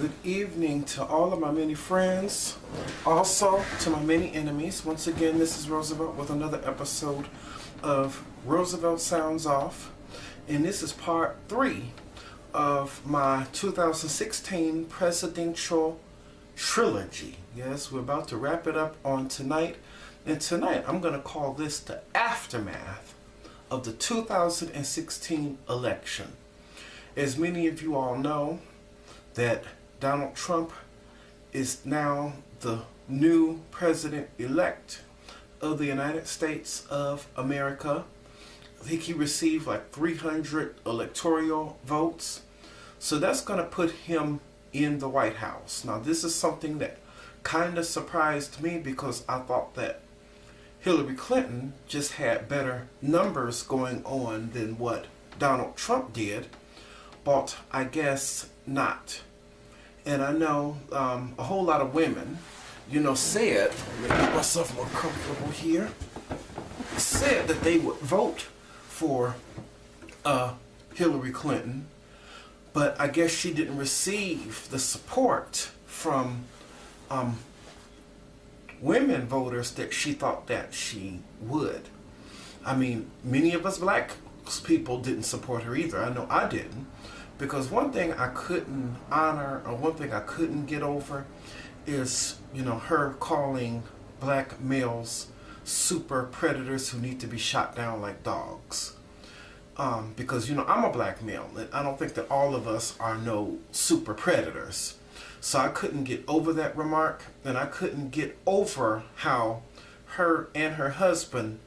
Good evening to all of my many friends, also to my many enemies. Once again, this is Roosevelt with another episode of Roosevelt Sounds Off, and this is part 3 of my 2016 presidential trilogy. Yes, we're about to wrap it up on tonight, and tonight I'm going to call this the aftermath of the 2016 election. As many of you all know, that Donald Trump is now the new president-elect of the United States of America. I think he received like 300 electoral votes. So that's going to put him in the White House. Now, this is something that kind of surprised me because I thought that Hillary Clinton just had better numbers going on than what Donald Trump did. But I guess not. And I know a whole lot of women, said, let me make myself more comfortable here, said that they would vote for Hillary Clinton, but I guess she didn't receive the support from women voters that she thought that she would. I mean, many of us black people didn't support her either. I know I didn't. Because one thing I couldn't honor, or one thing I couldn't get over, is, her calling black males super predators who need to be shot down like dogs. Because, I'm a black male, and I don't think that all of us are no super predators. So I couldn't get over that remark, and I couldn't get over how her and her husband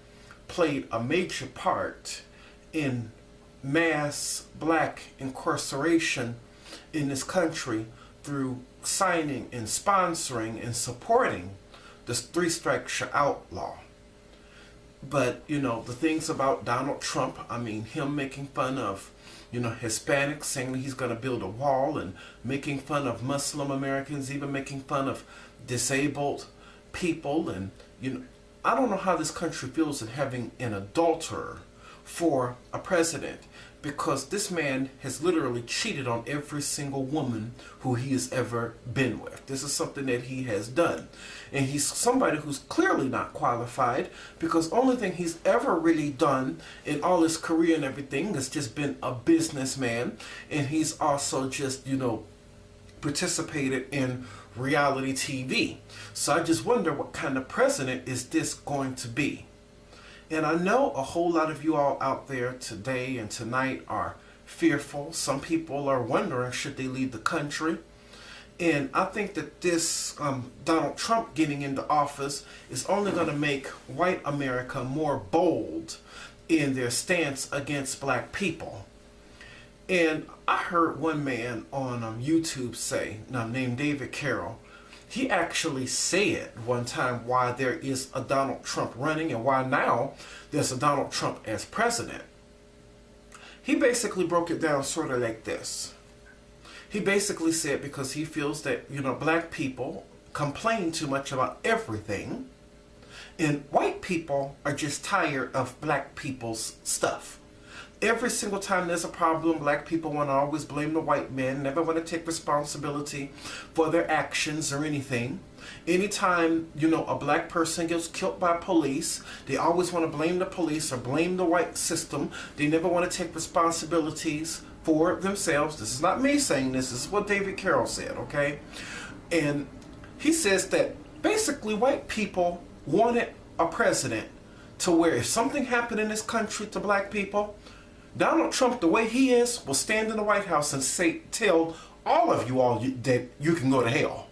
played a major part in mass black incarceration in this country through signing and sponsoring and supporting this three-strikes you're out law. But, the things about Donald Trump, I mean, him making fun of, Hispanics, saying he's going to build a wall, and making fun of Muslim Americans, even making fun of disabled people. And, I don't know how this country feels in having an adulterer for a president, because this man has literally cheated on every single woman who he has ever been with. This is something that he has done. And he's somebody who's clearly not qualified, because the only thing he's ever really done in all his career and everything has just been a businessman. And he's also just, participated in reality TV. So I just wonder what kind of president is this going to be? And I know a whole lot of you all out there today and tonight are fearful. Some people are wondering, should they leave the country? And I think that this Donald Trump getting into office is only going to make white America more bold in their stance against black people. And I heard one man on YouTube say, named David Carroll, he actually said one time why there is a Donald Trump running and why now there's a Donald Trump as president. He basically broke it down sort of like this. He basically said because he feels that, black people complain too much about everything, and white people are just tired of black people's stuff. Every single time there's a problem, black people want to always blame the white man, never want to take responsibility for their actions or anything. Anytime, a black person gets killed by police, they always want to blame the police or blame the white system. They never want to take responsibilities for themselves. This is not me saying this. This is what David Carroll said, okay? And he says that basically white people wanted a president to where if something happened in this country to black people, Donald Trump, the way he is, will stand in the White House and tell all of you all that you can go to hell.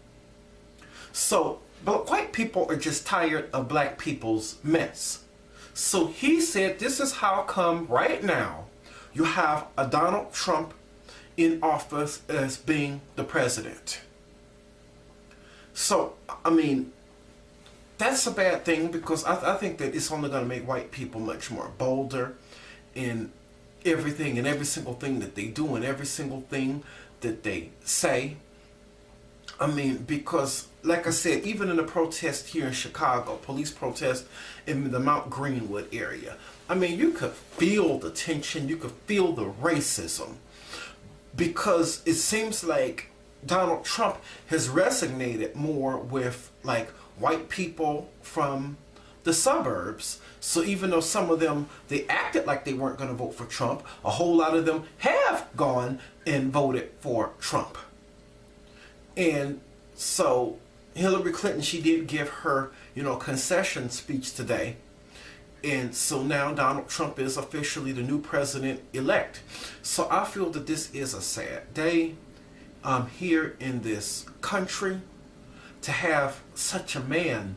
So, but white people are just tired of black people's mess. So he said this is how come right now you have a Donald Trump in office as being the president. So, I mean, that's a bad thing because I think that it's only going to make white people much more bolder in everything and every single thing that they do and every single thing that they say. I mean, because like I said, even in the protest here in Chicago, police protest in the Mount Greenwood area, I mean, you could feel the tension, you could feel the racism, because it seems like Donald Trump has resonated more with like white people from the suburbs. So even though some of them, they acted like they weren't going to vote for Trump, a whole lot of them have gone and voted for Trump. And so Hillary Clinton, she did give her, concession speech today. And so now Donald Trump is officially the new president-elect. So I feel that this is a sad day here in this country to have such a man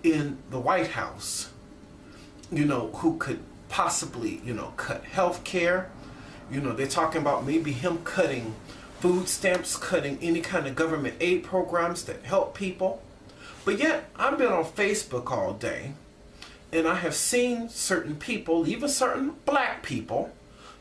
in the White House, who could possibly, cut health care. They're talking about maybe him cutting food stamps, cutting any kind of government aid programs that help people. But yet, I've been on Facebook all day, and I have seen certain people, even certain black people,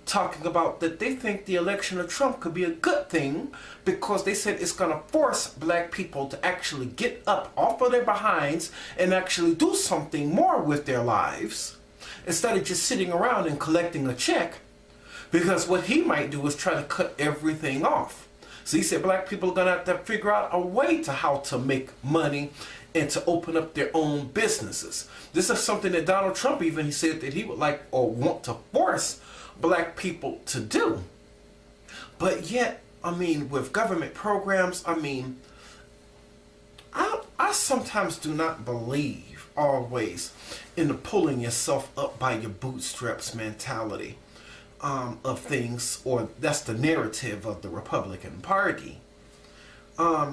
talking about that they think the election of Trump could be a good thing because they said it's going to force black people to actually get up off of their behinds and actually do something more with their lives instead of just sitting around and collecting a check, because what he might do is try to cut everything off. So he said black people are going to have to figure out a way to how to make money and to open up their own businesses. This is something that Donald Trump even, he said that he would like or want to force black people to do. But yet, with government programs, I sometimes do not believe always in the pulling yourself up by your bootstraps mentality of things, or that's the narrative of the Republican Party.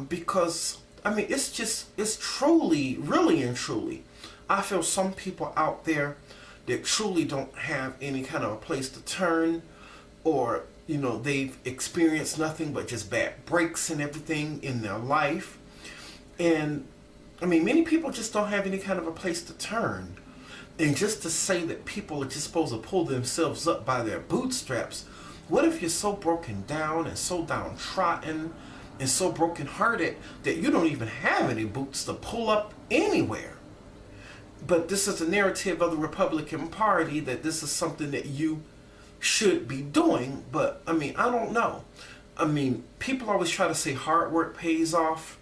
Because, it's truly, really and truly, I feel some people out there that truly don't have any kind of a place to turn, or they've experienced nothing but just bad breaks and everything in their life. And many people just don't have any kind of a place to turn. And just to say that people are just supposed to pull themselves up by their bootstraps, what if you're so broken down and so downtrodden and so brokenhearted that you don't even have any boots to pull up anywhere? But this is a narrative of the Republican Party that this is something that you should be doing. But, I don't know. People always try to say hard work pays off.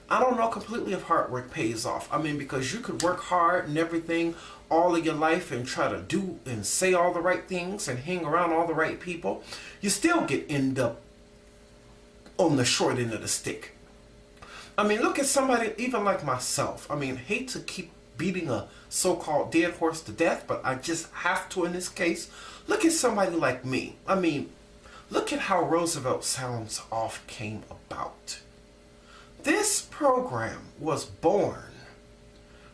I don't know completely if hard work pays off. Because you could work hard and everything all of your life and try to do and say all the right things and hang around all the right people. You still end up on the short end of the stick. Look at somebody even like myself. Hate to keep beating a so-called dead horse to death, but I just have to in this case. Look at somebody like me. Look at how Roosevelt Sounds Off came about. This program was born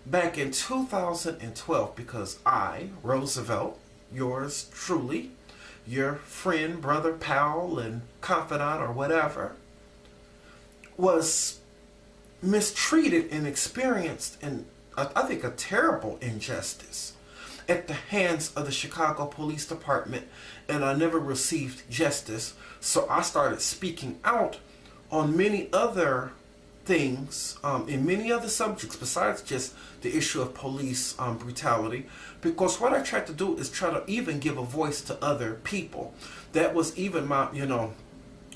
back in 2012 because I, Roosevelt, yours truly, your friend, brother, pal, and confidant or whatever, was mistreated and experienced and I think a terrible injustice at the hands of the Chicago Police Department, and I never received justice. So I started speaking out on many other things, in many other subjects besides just the issue of police brutality, because what I tried to do is try to even give a voice to other people. That was even my,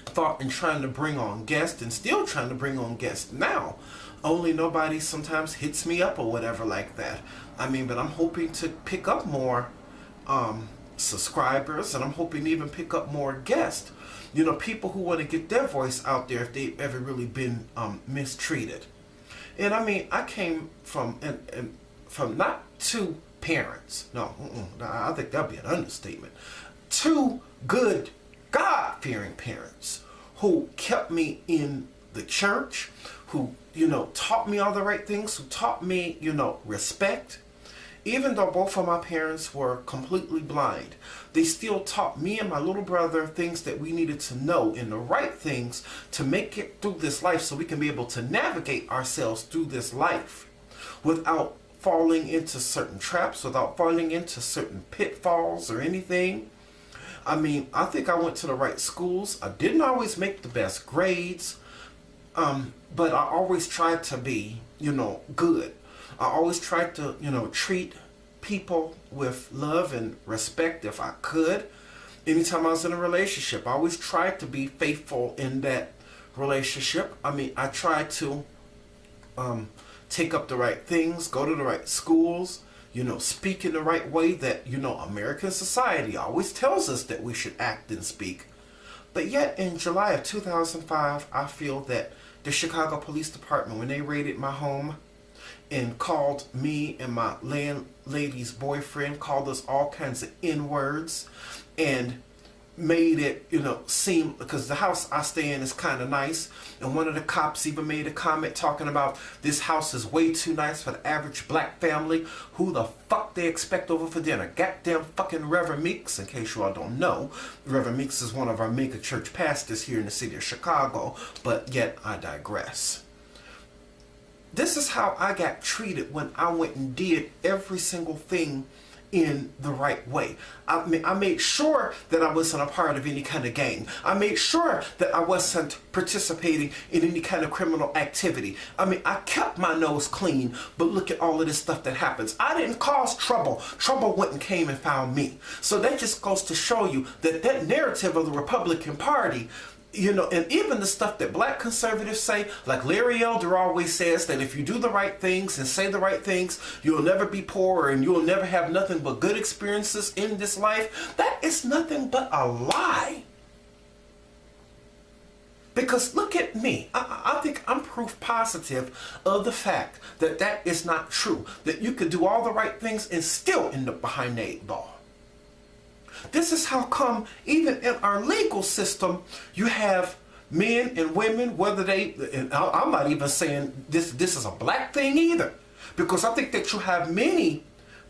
thought in trying to bring on guests, and still trying to bring on guests now. Only nobody sometimes hits me up or whatever like that. But I'm hoping to pick up more subscribers, and I'm hoping to even pick up more guests. People who want to get their voice out there if they've ever really been mistreated. And I came from from not two parents. No, I think that'd be an understatement. Two good, God-fearing parents who kept me in the church, who, taught me all the right things, who taught me, respect. Even though both of my parents were completely blind, they still taught me and my little brother things that we needed to know, and the right things to make it through this life so we can be able to navigate ourselves through this life without falling into certain traps, without falling into certain pitfalls or anything. I think I went to the right schools. I didn't always make the best grades, but I always tried to be, good. I always tried to, treat people with love and respect if I could. Anytime I was in a relationship, I always tried to be faithful in that relationship. I mean, I try to take up the right things, go to the right schools, speak in the right way that, American society always tells us that we should act and speak. But yet in July of 2005, I feel that the Chicago Police Department, when they raided my home and called me and my landlady's boyfriend, called us all kinds of N-words, and made it, seem, because the house I stay in is kind of nice, and one of the cops even made a comment talking about this house is way too nice for the average black family. Who the fuck they expect over for dinner? Goddamn fucking Reverend Meeks. In case you all don't know, Reverend Meeks is one of our mega church pastors here in the city of Chicago, but yet I digress. This is how I got treated when I went and did every single thing in the right way. I made sure that I wasn't a part of any kind of gang. I made sure that I wasn't participating in any kind of criminal activity. I kept my nose clean, but look at all of this stuff that happens. I didn't cause trouble. Trouble went and came and found me. So that just goes to show you that that narrative of the Republican Party, and even the stuff that black conservatives say, like Larry Elder always says, that if you do the right things and say the right things, you'll never be poor and you'll never have nothing but good experiences in this life. That is nothing but a lie. Because look at me. I think I'm proof positive of the fact that that is not true. That you could do all the right things and still end up behind the 8 ball. This is how come even in our legal system you have men and women, whether they, and I'm not even saying this is a black thing either, because I think that you have many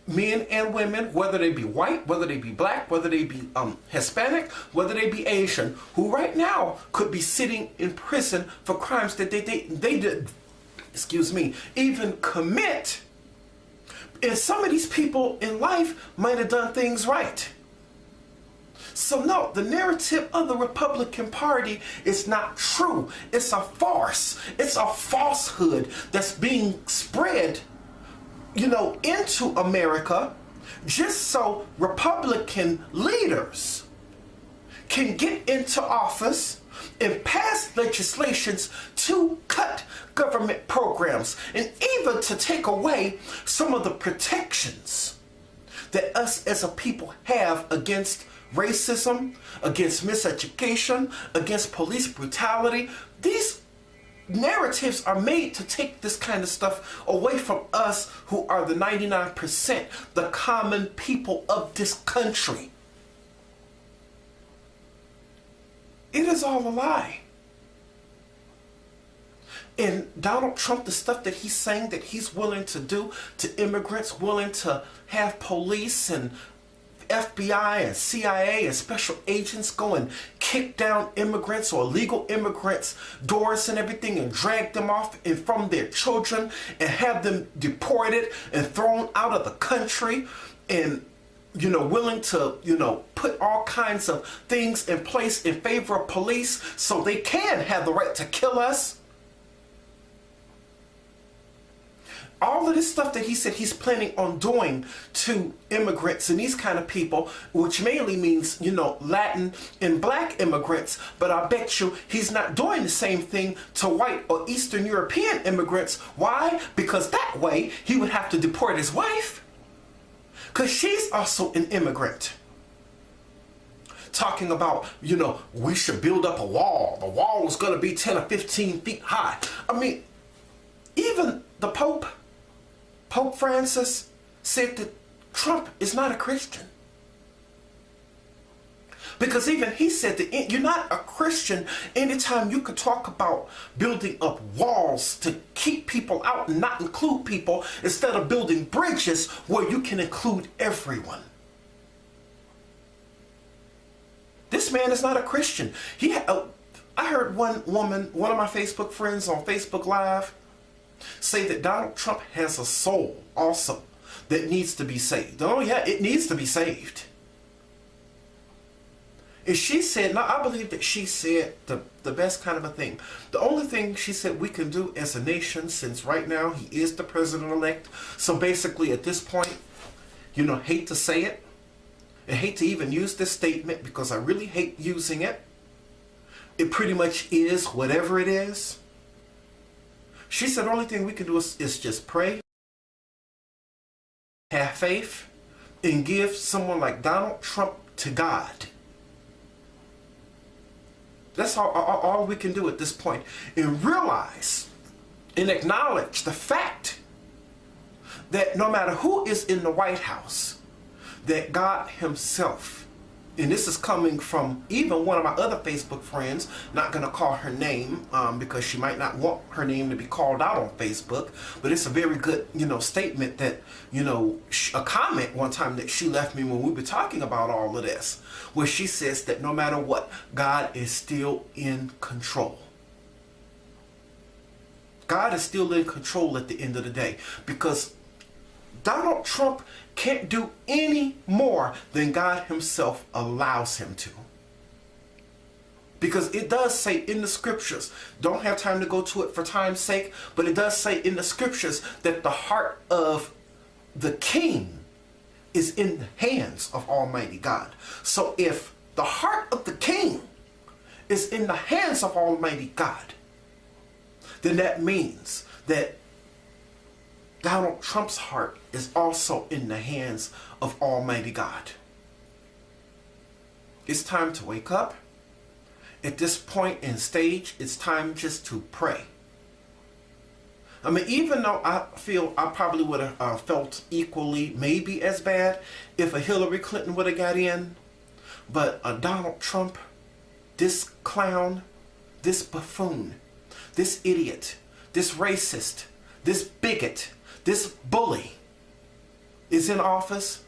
men and women, whether they be white, whether they be black, whether they be Hispanic, whether they be Asian, who right now could be sitting in prison for crimes that they did, even commit. And some of these people in life might have done things right. So no, the narrative of the Republican Party is not true. It's a farce. It's a falsehood that's being spread, into America just so Republican leaders can get into office and pass legislations to cut government programs and even to take away some of the protections that us as a people have against racism, against miseducation, against police brutality. These narratives are made to take this kind of stuff away from us who are the 99%, the common people of this country. It is all a lie. And Donald Trump, the stuff that he's saying that he's willing to do to immigrants, willing to have police and FBI and CIA and special agents go and kick down immigrants or illegal immigrants' doors and everything and drag them off and from their children and have them deported and thrown out of the country, and willing to put all kinds of things in place in favor of police so they can have the right to kill us. All of this stuff that he said he's planning on doing to immigrants and these kind of people, which mainly means, Latin and black immigrants. But I bet you he's not doing the same thing to white or Eastern European immigrants. Why? Because that way he would have to deport his wife, because she's also an immigrant. Talking about, we should build up a wall. The wall is going to be 10 or 15 feet high. Even the Pope Francis, said that Trump is not a Christian. Because even he said that you're not a Christian anytime you could talk about building up walls to keep people out and not include people, instead of building bridges where you can include everyone. This man is not a Christian. I heard one woman, one of my Facebook friends on Facebook Live, say that Donald Trump has a soul also that needs to be saved. Oh yeah, it needs to be saved. And she said, now I believe that she said the best kind of a thing. The only thing she said we can do as a nation, since right now he is the president-elect, so basically at this point, hate to say it, and hate to even use this statement because I really hate using it, it pretty much is whatever it is. She said the only thing we can do is just pray, have faith, and give someone like Donald Trump to God. That's all we can do at this point. And realize and acknowledge the fact that no matter who is in the White House, that God himself, and this is coming from even one of my other Facebook friends, not going to call her name because she might not want her name to be called out on Facebook, but it's a very good, statement that, a comment one time that she left me when we were talking about all of this, where she says that no matter what, God is still in control. God is still in control at the end of the day, because Donald Trump can't do any more than God himself allows him to. Because it does say in the scriptures, don't have time to go to it for time's sake, but it does say in the scriptures that the heart of the king is in the hands of Almighty God. So if the heart of the king is in the hands of Almighty God, then that means that Donald Trump's heart is also in the hands of Almighty God. It's time to wake up. At this point in stage, it's time just to pray. I mean, even though I feel I probably would have felt equally, maybe as bad, if a Hillary Clinton would have got in, but a Donald Trump, this clown, this buffoon, this idiot, this racist, this bigot, this bully is in office.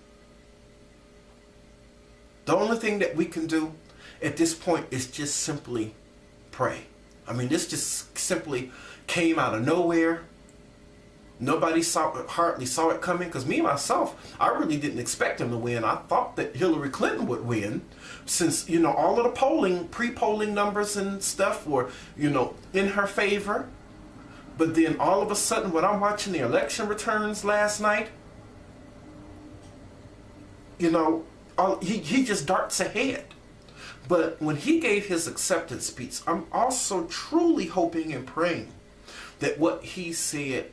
The only thing that we can do at this point is just simply pray. I mean, this just simply came out of nowhere. Nobody hardly saw it coming, because me, myself, I really didn't expect him to win. I thought that Hillary Clinton would win, since, all of the pre-polling numbers and stuff were, in her favor. But then all of a sudden, when I'm watching the election returns last night, he just darts ahead. But when he gave his acceptance speech, I'm also truly hoping and praying that what he said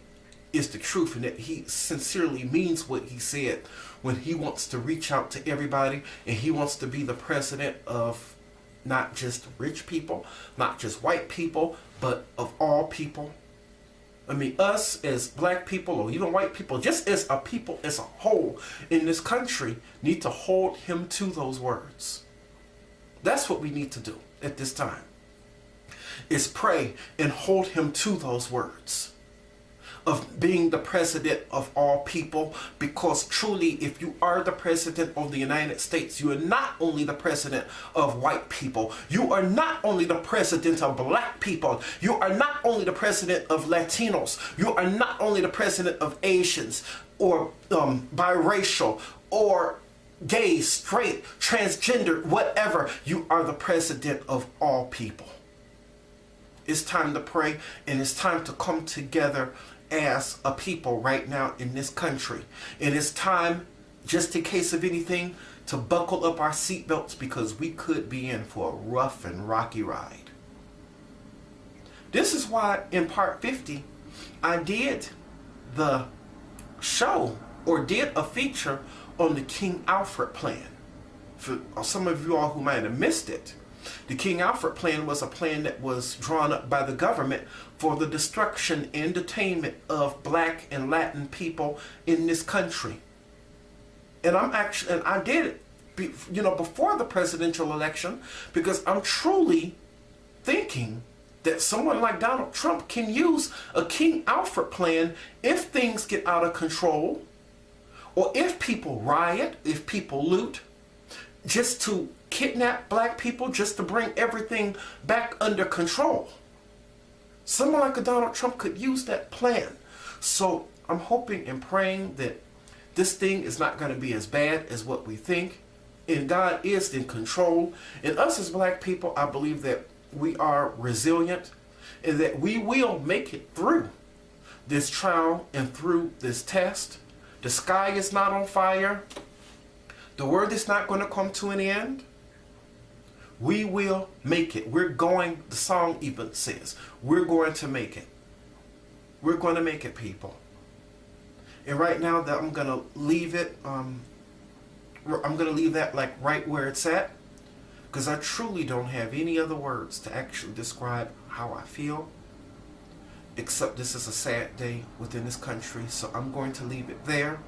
is the truth, and that he sincerely means what he said when he wants to reach out to everybody, and he wants to be the president of not just rich people, not just white people, but of all people. I mean, us as black people, or even white people, just as a people as a whole in this country, need to hold him to those words. That's what we need to do at this time, is pray and hold him to those words of being the president of all people. Because truly, if you are the president of the United States, you are not only the president of white people, you are not only the president of black people, you are not only the president of Latinos, you are not only the president of Asians, or biracial, or gay, straight, transgender, whatever. You are the president of all people. It's time to pray, and it's time to come together as a people right now in this country. And it's time, just in case of anything, to buckle up our seatbelts, because we could be in for a rough and rocky ride. This is why in part 50, I did the show, or did a feature on the King Alfred plan. For some of you all who might have missed it, the King Alfred plan was a plan that was drawn up by the government for the destruction and detainment of black and Latin people in this country. And I did it, before the presidential election, because I'm truly thinking that someone like Donald Trump can use a King Alfred plan if things get out of control, or if people riot, if people loot, just to kidnap black people, just to bring everything back under control. Someone like a Donald Trump could use that plan. So I'm hoping and praying that this thing is not going to be as bad as what we think, and God is in control. And us as black people, I believe that we are resilient, and that we will make it through this trial and through this test. The sky is not on fire. The world is not going to come to an end. We will make it. We're going, the song even says, we're going to make it. We're going to make it, people. And right now that I'm going to leave it, I'm going to leave that like right where it's at. Because I truly don't have any other words to actually describe how I feel. Except this is a sad day within this country. So I'm going to leave it there.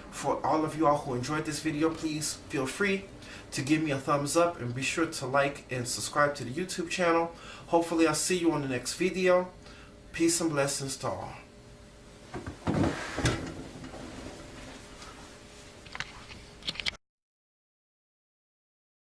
For all of you all who enjoyed this video, please feel free to give me a thumbs up and be sure to like and subscribe to the YouTube channel. Hopefully I'll see you on the next video. Peace and blessings to all.